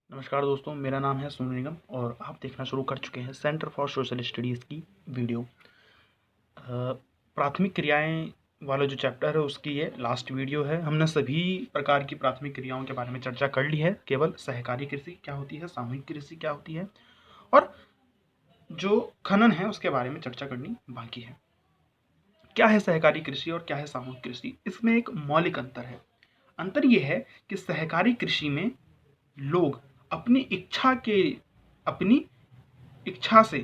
नमस्कार दोस्तों, मेरा नाम है सोनू निगम और आप देखना शुरू कर चुके हैं सेंटर फॉर सोशल स्टडीज़ की वीडियो। प्राथमिक क्रियाएं वाला जो चैप्टर है उसकी ये लास्ट वीडियो है। हमने सभी प्रकार की प्राथमिक क्रियाओं के बारे में चर्चा कर ली है। केवल सहकारी कृषि क्या होती है, सामूहिक कृषि क्या होती है और जो खनन है उसके बारे में चर्चा करनी बाकी है। क्या है सहकारी कृषि और क्या है सामूहिक कृषि? इसमें एक मौलिक अंतर है। अंतर यह है कि सहकारी कृषि में लोग अपनी अपनी इच्छा से,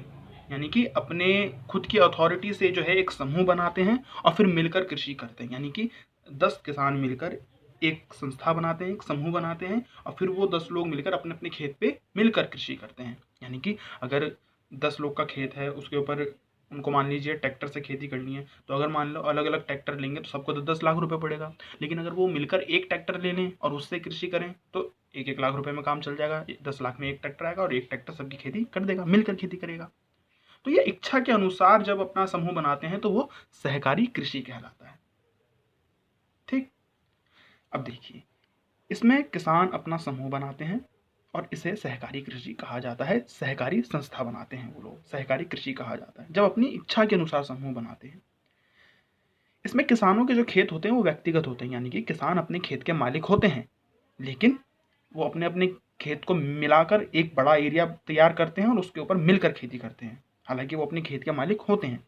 यानी कि अपने खुद की अथॉरिटी से जो है एक समूह बनाते हैं और फिर मिलकर कृषि करते हैं। यानी कि 10 किसान मिलकर एक संस्था बनाते हैं, एक समूह बनाते हैं और फिर वो 10 लोग मिलकर अपने अपने खेत पे मिलकर कृषि करते हैं। यानी कि अगर 10 लोग का खेत है, उसके ऊपर उनको मान लीजिए ट्रैक्टर से खेती करनी है, तो अगर मान लो अलग अलग ट्रैक्टर लेंगे तो सबको 10-10 लाख रुपए पड़ेगा। लेकिन अगर वो मिलकर एक ट्रैक्टर ले लें और उससे कृषि करें तो 1-1 लाख रुपए में काम चल जाएगा। 10 लाख में एक ट्रैक्टर आएगा और एक ट्रैक्टर सबकी खेती कर देगा, मिलकर खेती करेगा। तो ये इच्छा के अनुसार जब अपना समूह बनाते हैं तो वो सहकारी कृषि कहलाता है। ठीक, अब देखिए, इसमें किसान अपना समूह बनाते हैं और इसे सहकारी कृषि कहा जाता है। सहकारी संस्था बनाते हैं वो लोग, सहकारी कृषि कहा जाता है जब अपनी इच्छा के अनुसार समूह बनाते हैं। इसमें किसानों के जो खेत होते हैं वो व्यक्तिगत होते हैं, यानी कि किसान अपने खेत के मालिक होते हैं, लेकिन वो अपने अपने खेत को मिलाकर एक बड़ा एरिया तैयार करते हैं और उसके ऊपर मिलकर खेती करते हैं। हालांकि वो अपने खेत के मालिक होते हैं।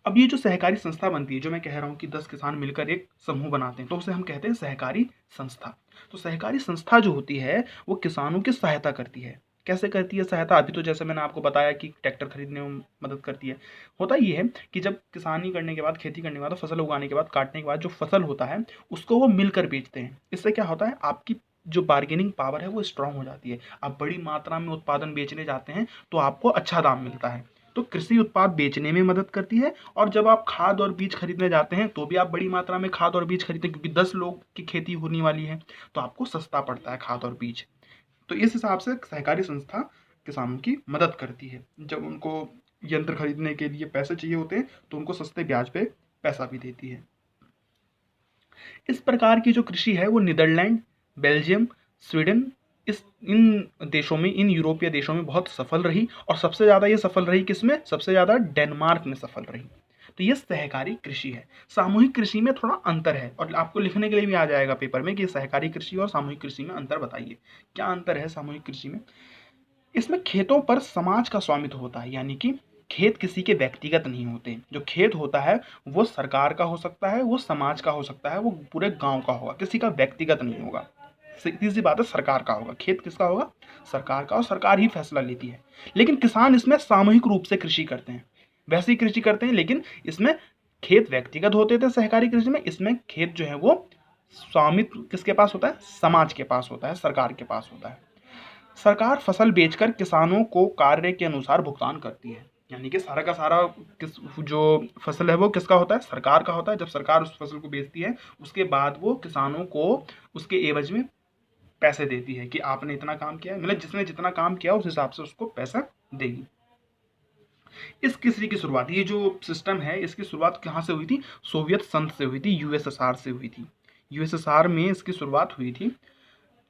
अब ये जो सहकारी संस्था बनती है, जो मैं कह रहा हूँ कि 10 किसान मिलकर एक समूह बनाते हैं, तो उसे हम कहते हैं सहकारी संस्था। तो सहकारी संस्था जो होती है वो किसानों की सहायता करती है। कैसे करती है सहायता? अभी तो जैसे मैंने आपको बताया कि ट्रैक्टर खरीदने में मदद करती है। होता ये है कि जब किसानी करने के बाद, खेती करने के बाद, फसल उगाने के बाद, काटने के बाद जो फसल होता है उसको वो मिलकर बेचते हैं। इससे क्या होता है, आपकी जो बार्गेनिंग पावर है वो स्ट्रांग हो जाती है। आप बड़ी मात्रा में उत्पादन बेचने जाते हैं तो आपको अच्छा दाम मिलता है। तो कृषि उत्पाद बेचने में मदद करती है। और जब आप खाद और बीज खरीदने जाते हैं तो भी आप बड़ी मात्रा में खाद और बीज खरीदते हैं, क्योंकि 10 लोग की खेती होने वाली है तो आपको सस्ता पड़ता है खाद और बीज। तो इस हिसाब से सहकारी संस्था किसानों की मदद करती है। जब उनको यंत्र खरीदने के लिए पैसे चाहिए होते हैं तो उनको सस्ते ब्याज पे पैसा भी देती है। इस प्रकार की जो कृषि है वो नीदरलैंड, बेल्जियम, स्वीडन, इन देशों में, इन यूरोपीय देशों में बहुत सफल रही। और सबसे ज़्यादा ये सफल रही किसमें? सबसे ज़्यादा डेनमार्क में सफल रही। तो ये सहकारी कृषि है। सामूहिक कृषि में थोड़ा अंतर है और आपको लिखने के लिए भी आ जाएगा पेपर में कि सहकारी कृषि और सामूहिक कृषि में अंतर बताइए। क्या अंतर है सामूहिक कृषि में? इसमें खेतों पर समाज का स्वामित्व होता है, यानी कि खेत किसी के व्यक्तिगत नहीं होते। जो खेत होता है वो सरकार का हो सकता है, वो समाज का हो सकता है, वो पूरे गांव का होगा, किसी का व्यक्तिगत नहीं होगा। सीधी सी बात है, सरकार का होगा। खेत किसका होगा? सरकार का, और सरकार ही फैसला लेती है। लेकिन किसान इसमें सामूहिक रूप से कृषि करते हैं, वैसे ही कृषि करते हैं, लेकिन इसमें खेत व्यक्तिगत होते थे सहकारी कृषि में। इसमें खेत जो है वो स्वामित्व किसके पास होता है? समाज के पास होता है, सरकार के पास होता है। सरकार फसल बेचकर किसानों को कार्य के अनुसार भुगतान करती है। यानी कि सारा का सारा किस जो फसल है वो किसका होता है? सरकार का होता है। जब सरकार उस फसल को बेचती है उसके बाद वो किसानों को उसके एवज में पैसे देती है कि आपने इतना काम किया है, मतलब जिसने जितना काम किया उस हिसाब से उसको पैसा देगी। इस कृषि की शुरुआत, ये जो सिस्टम है इसकी शुरुआत कहाँ से हुई थी? सोवियत संघ से हुई थी, यूएसएसआर से हुई थी। यूएसएसआर में इसकी शुरुआत हुई थी।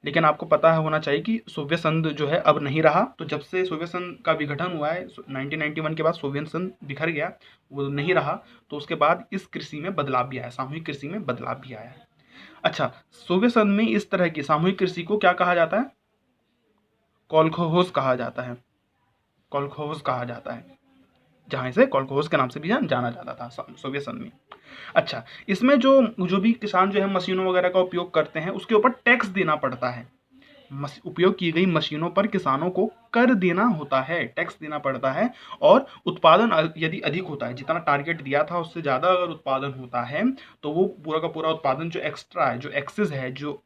लेकिन आपको पता है होना चाहिए कि सोवियत संघ जो है अब नहीं रहा। तो जब से सोवियत संघ का विघटन हुआ है 1991 के बाद, सोवियत संघ बिखर गया, वो नहीं रहा। तो उसके बाद इस कृषि में बदलाव भी आया, सामूहिक कृषि में बदलाव भी आया है। अच्छा, सोवियत संघ में इस तरह की सामूहिक कृषि को क्या कहा जाता है? कोलखोज कहा जाता है। कोलखोज कहा जाता है, जहाँ इसे कोलखोज के नाम से भी जाना जाता था सोवियत संघ में। अच्छा, इसमें जो जो भी किसान जो है मशीनों वगैरह का उपयोग करते हैं उसके ऊपर टैक्स देना पड़ता है। उपयोग की गई मशीनों पर किसानों को कर देना होता है, टैक्स देना पड़ता है। और उत्पादन यदि अधिक होता है, जितना टारगेट दिया था उससे ज़्यादा अगर उत्पादन होता है तो वो पूरा का पूरा उत्पादन जो एक्स्ट्रा है, जो एक्सेस है, जो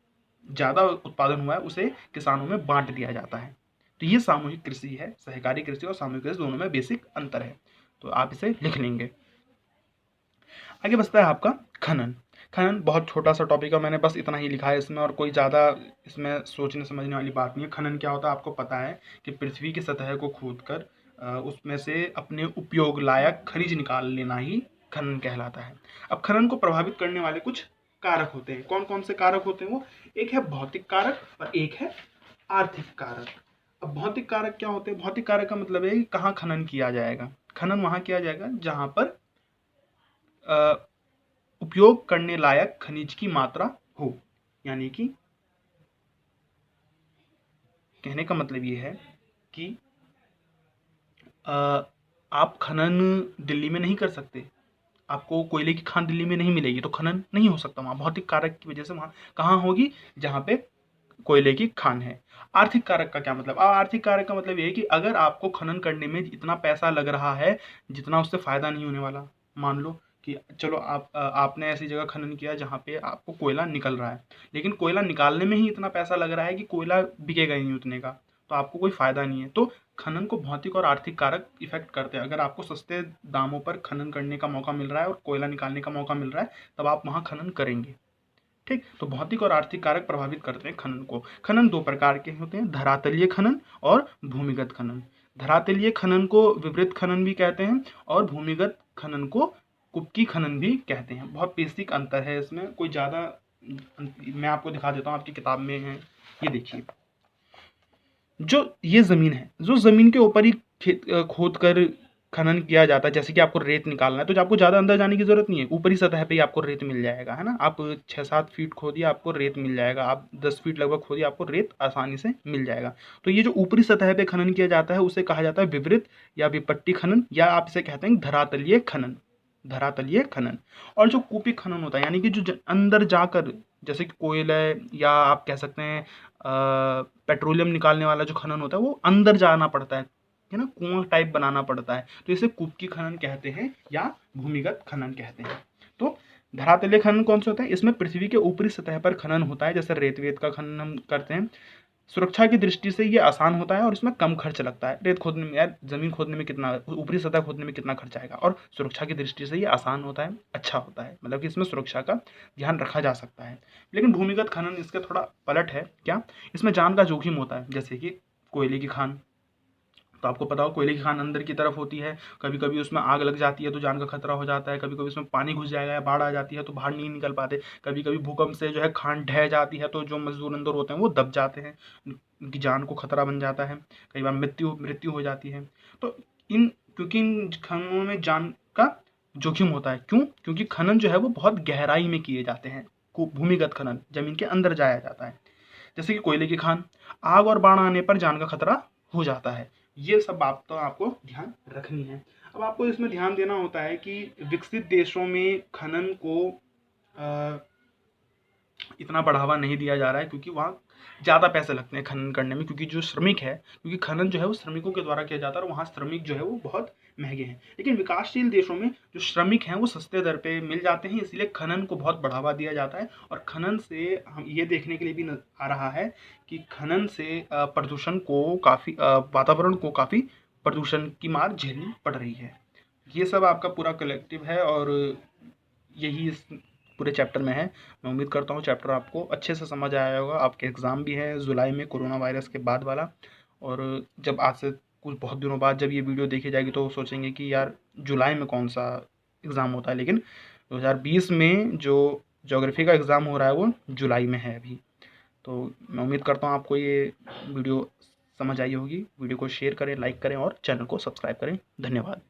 ज़्यादा उत्पादन हुआ है उसे किसानों में बांट दिया जाता है। तो ये सामूहिक कृषि है। सहकारी कृषि और सामूहिक कृषि दोनों में बेसिक अंतर है, तो आप इसे लिख लेंगे। आगे बचता है आपका खनन। खनन बहुत छोटा सा टॉपिक है, मैंने बस इतना ही लिखा है इसमें, और कोई ज़्यादा इसमें सोचने समझने वाली बात नहीं है। खनन क्या होता है आपको पता है कि पृथ्वी की सतह को खोदकर उसमें से अपने उपयोग लायक खनिज निकाल लेना ही खनन कहलाता है। अब खनन को प्रभावित करने वाले कुछ कारक होते हैं। कौन कौन से कारक होते हैं वो? एक है भौतिक कारक और एक है आर्थिक कारक। अब भौतिक कारक क्या होते हैं? भौतिक कारक का मतलब है कि कहाँ खनन किया जाएगा। खनन वहाँ किया जाएगा जहाँ पर उपयोग करने लायक खनिज की मात्रा हो। यानी कि कहने का मतलब ये है कि आप खनन दिल्ली में नहीं कर सकते। आपको कोयले की खान दिल्ली में नहीं मिलेगी तो खनन नहीं हो सकता वहाँ। भौतिक कारक की वजह से वहाँ कहाँ होगी? जहाँ पे कोयले की खान है। आर्थिक कारक का क्या मतलब? आर्थिक कारक का मतलब ये है कि अगर आपको खनन करने में इतना पैसा लग रहा है जितना उससे फायदा नहीं होने वाला। मान लो कि चलो आपने ऐसी जगह खनन किया जहाँ पे आपको कोयला निकल रहा है, लेकिन कोयला निकालने में ही इतना पैसा लग रहा है कि कोयला बिकेगा ही नहीं उतने का, तो आपको कोई फायदा नहीं है। तो खनन को भौतिक और आर्थिक कारक इफेक्ट करते हैं। अगर आपको सस्ते दामों पर खनन करने का मौका मिल रहा है और कोयला निकालने का मौका मिल रहा है, तब आप वहाँ खनन करेंगे। ठीक, तो भौतिक और आर्थिक कारक प्रभावित करते हैं खनन को। खनन दो प्रकार के होते हैं, धरातलीय खनन और भूमिगत खनन। धरातलीय खनन को विवृत खनन भी कहते हैं और भूमिगत खनन को कुपकी खनन भी कहते हैं। बहुत बेसिक अंतर है इसमें, कोई ज़्यादा मैं आपको दिखा देता हूँ, आपकी किताब में है। ये देखिए, जो ये ज़मीन है, जो ज़मीन के ऊपर ही खोद कर खनन किया जाता है, जैसे कि आपको रेत निकालना है तो आपको ज़्यादा अंदर जाने की ज़रूरत नहीं है, ऊपरी सतह पे ही आपको रेत मिल जाएगा, है ना। आप 6-7 फीट खोदिए आपको रेत मिल जाएगा, आप 10 फीट लगभग खोदिए आपको रेत आसानी से मिल जाएगा। तो ये जो ऊपरी सतह पे खनन किया जाता है उसे कहा जाता है विवृत या विपट्टी खनन, या आप इसे कहते हैं धरातलीय खनन। धरातलीय खनन। और जो कूपिक खनन होता है, यानी कि जो अंदर जाकर, जैसे कि कोयला या आप कह सकते हैं पेट्रोलियम निकालने वाला जो खनन होता है वो अंदर जाना पड़ता है ना, कुआं टाइप बनाना पड़ता है, तो इसे कूपकी खनन कहते हैं या भूमिगत खनन कहते हैं। तो धरातलीय खनन कौन सा होता है? इसमें पृथ्वी के ऊपरी सतह पर खनन होता है, जैसे रेत वेत का खनन हम करते हैं। सुरक्षा की दृष्टि से ये आसान होता है और इसमें कम खर्च लगता है। रेत खोदने में, यार जमीन खोदने में कितना, ऊपरी सतह खोदने में कितना खर्च आएगा, और सुरक्षा की दृष्टि से ये आसान होता है, अच्छा होता है, मतलब कि इसमें सुरक्षा का ध्यान रखा जा सकता है। लेकिन भूमिगत खनन इसके थोड़ा पलट है। क्या? इसमें जान का जोखिम होता है, जैसे कि कोयले की खान, तो आपको पता हो कोयले की खान अंदर की तरफ होती है, कभी कभी उसमें आग लग जाती है तो जान का खतरा हो जाता है, कभी कभी उसमें पानी घुस जाएगा या बाढ़ आ जाती है तो बाहर नहीं निकल पाते, कभी कभी भूकंप से जो है खान ढह जाती है तो जो मजदूर अंदर होते हैं वो दब जाते हैं, उनकी जान को खतरा बन जाता है, कई बार मृत्यु हो जाती है। तो क्योंकि इन खननों में जान का जोखिम होता है। क्यों? क्योंकि खनन जो है वो बहुत गहराई में किए जाते हैं। भूमिगत खनन जमीन के अंदर जाया जाता है, जैसे कि कोयले की खान, आग और बाढ़ आने पर जान का खतरा हो जाता है। ये सब बात तो आपको ध्यान रखनी है। अब आपको इसमें ध्यान देना होता है कि विकसित देशों में खनन को इतना बढ़ावा नहीं दिया जा रहा है, क्योंकि वहाँ ज़्यादा पैसे लगते हैं खनन करने में, क्योंकि जो श्रमिक है, क्योंकि खनन जो है वो श्रमिकों के द्वारा किया जाता है और वहाँ श्रमिक जो है वो बहुत महंगे हैं। लेकिन विकासशील देशों में जो श्रमिक हैं वो सस्ते दर पे मिल जाते हैं, इसलिए खनन को बहुत बढ़ावा दिया जाता है। और खनन से हम ये देखने के लिए भी आ रहा है कि खनन से प्रदूषण को काफ़ी, वातावरण को काफ़ी प्रदूषण की मार झेलनी पड़ रही है। ये सब आपका पूरा कलेक्टिव है और यही इस पूरे चैप्टर में है। मैं उम्मीद करता हूँ चैप्टर आपको अच्छे से समझ आया होगा। आपके एग्ज़ाम भी है जुलाई में, कोरोना वायरस के बाद वाला, और जब आज से कुछ बहुत दिनों बाद जब ये वीडियो देखी जाएगी तो सोचेंगे कि यार जुलाई में कौन सा एग्ज़ाम होता है, लेकिन 2020 में जो ज्योग्राफी का एग्ज़ाम हो रहा है वो जुलाई में है अभी। तो मैं उम्मीद करता हूँ आपको ये वीडियो समझ आई होगी। वीडियो को शेयर करें, लाइक करें और चैनल को सब्सक्राइब करें। धन्यवाद।